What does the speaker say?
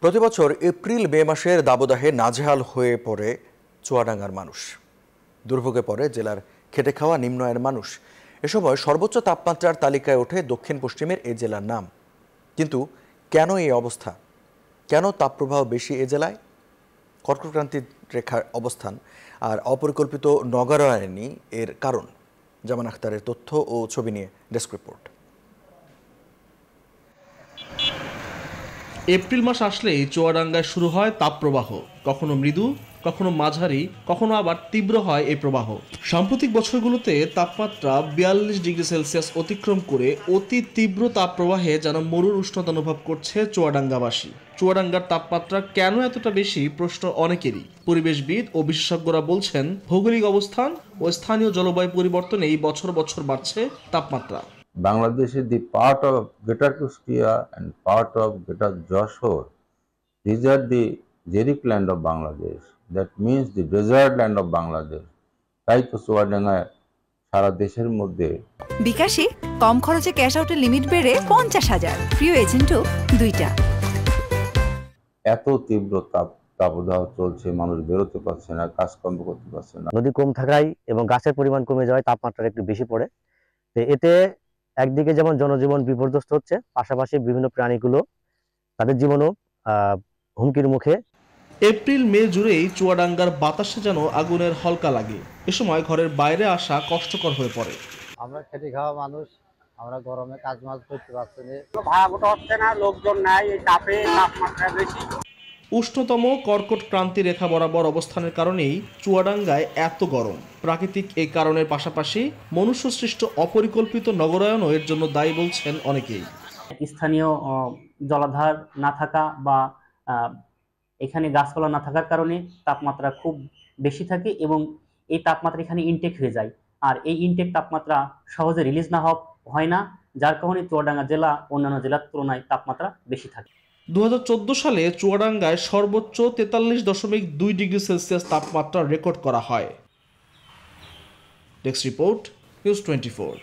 প্রতিবছর April May মাসের দাবদাহে নাজেহাল হয়ে পড়ে চুয়াডাঙ্গার মানুষ। দুর্ভোগে পড়ে জেলার খেটে খাওয়া নিম্ন আয়ের মানুষ। এ সময় সর্বোচ্চ তাপমাত্রার তালিকায় ওঠে দক্ষিণ পশ্চিমের এ জেলার নাম। কিন্তু কেন এই অবস্থা? কেন তাপপ্রবাহ বেশি এ জেলায়? কর্কটক্রান্তির রেখার অবস্থান আর অপরিকল্পিত নগরায়নই এর কারণ। জামান আখতারের তথ্য ও ছবি নিয়ে ডেস্ক রিপোর্ট। এপ্রিল মাস আসলেই চুয়াডাঙ্গায় শুরু হয় তাপপ্রবাহ। কখনো মৃদু, কখনো মাঝারি, কখনো আবার তীব্র হয় এই প্রবাহ। সাম্প্রতিক বছরগুলোতে তাপমাত্রা 42 ডিগ্রি সেলসিয়াস অতিক্রম করে অতি তীব্র তাপপ্রবাহে যেন মরুর উষ্ণতা অনুভব করছে চুয়াডাঙ্গাবাসী। চুয়াডাঙ্গার তাপমাত্রা কেন এতটা বেশি প্রশ্ন অনেকেরই। পরিবেশবিদ ও বিশেষজ্ঞরা বলছেন, ভৌগোলিক অবস্থান ও স্থানীয় জলবায়ু পরিবর্তনেই বছর বছর বাড়ছে তাপমাত্রা। Bangladesh is the part of Greater Kustia and part of Greater Jashore. These are the Jerik land of Bangladesh. That means the desert land of Bangladesh. তাই তো চুয়াডাঙ্গায় সারা দেশের মধ্যে বিকাশে কম খরচে ক্যাশ আউটের লিমিট বেড়ে 50,000, প্রিয় এজেন্টও 2টা। এত তীব্র তাপদাহ চলছে, মানুষ বেরোতে পারছে না, কাজকর্ম করতে পারছে না। নদী কম থাকায় এবং গাছের পরিমাণ কমে যাওয়ায় তাপমাত্রা একটু বেশি পড়ে। এতে একদিকে যেমন জনজীবন বিপর্যস্ত হচ্ছে, পাশাপাশি বিভিন্ন প্রাণীগুলো তাদের জীবনও হুমকির মুখে। এপ্রিল মে জুড়েই চুয়াডাঙ্গার বাতাসে যেন আগুনের হলকা লাগে। এ সময় ঘরের বাইরে আসা কষ্টকর হয়ে পড়ে। আমরা খেটে খাওয়া মানুষ, আমরা গরমে কাজ মাজ করতে পারছি না, ভাড়া হচ্ছে না, লোকজন নাই, এই তাপে তাপমাত্রা বেশি। উষ্ণতম কর্কট ক্রান্তি রেখা বরাবর অবস্থানের কারণেই চুয়াডাঙ্গায় এত গরম। প্রাকৃতিক এই কারণের পাশাপাশি মনুষ্যসৃষ্ট অপরিকল্পিত নগরায়নও এর জন্য দায়ী বলছেন অনেকেই। স্থানীয় জলাধার না থাকা বা এখানে গাছপালা না থাকার কারণে তাপমাত্রা খুব বেশি থাকে এবং এই তাপমাত্রা এখানে ইনটেক হয়ে যায়। আর এই ইনটেক তাপমাত্রা সহজে রিলিজ না হয় না, যার কারণে চুয়াডাঙ্গা জেলা অন্যান্য জেলার তুলনায় তাপমাত্রা বেশি থাকে। 2014 সালে চুয়াডাঙ্গায় সর্বোচ্চ 43.2 ডিগ্রি সেলসিয়াস তাপমাত্রা রেকর্ড করা হয়। Desk report, news 24।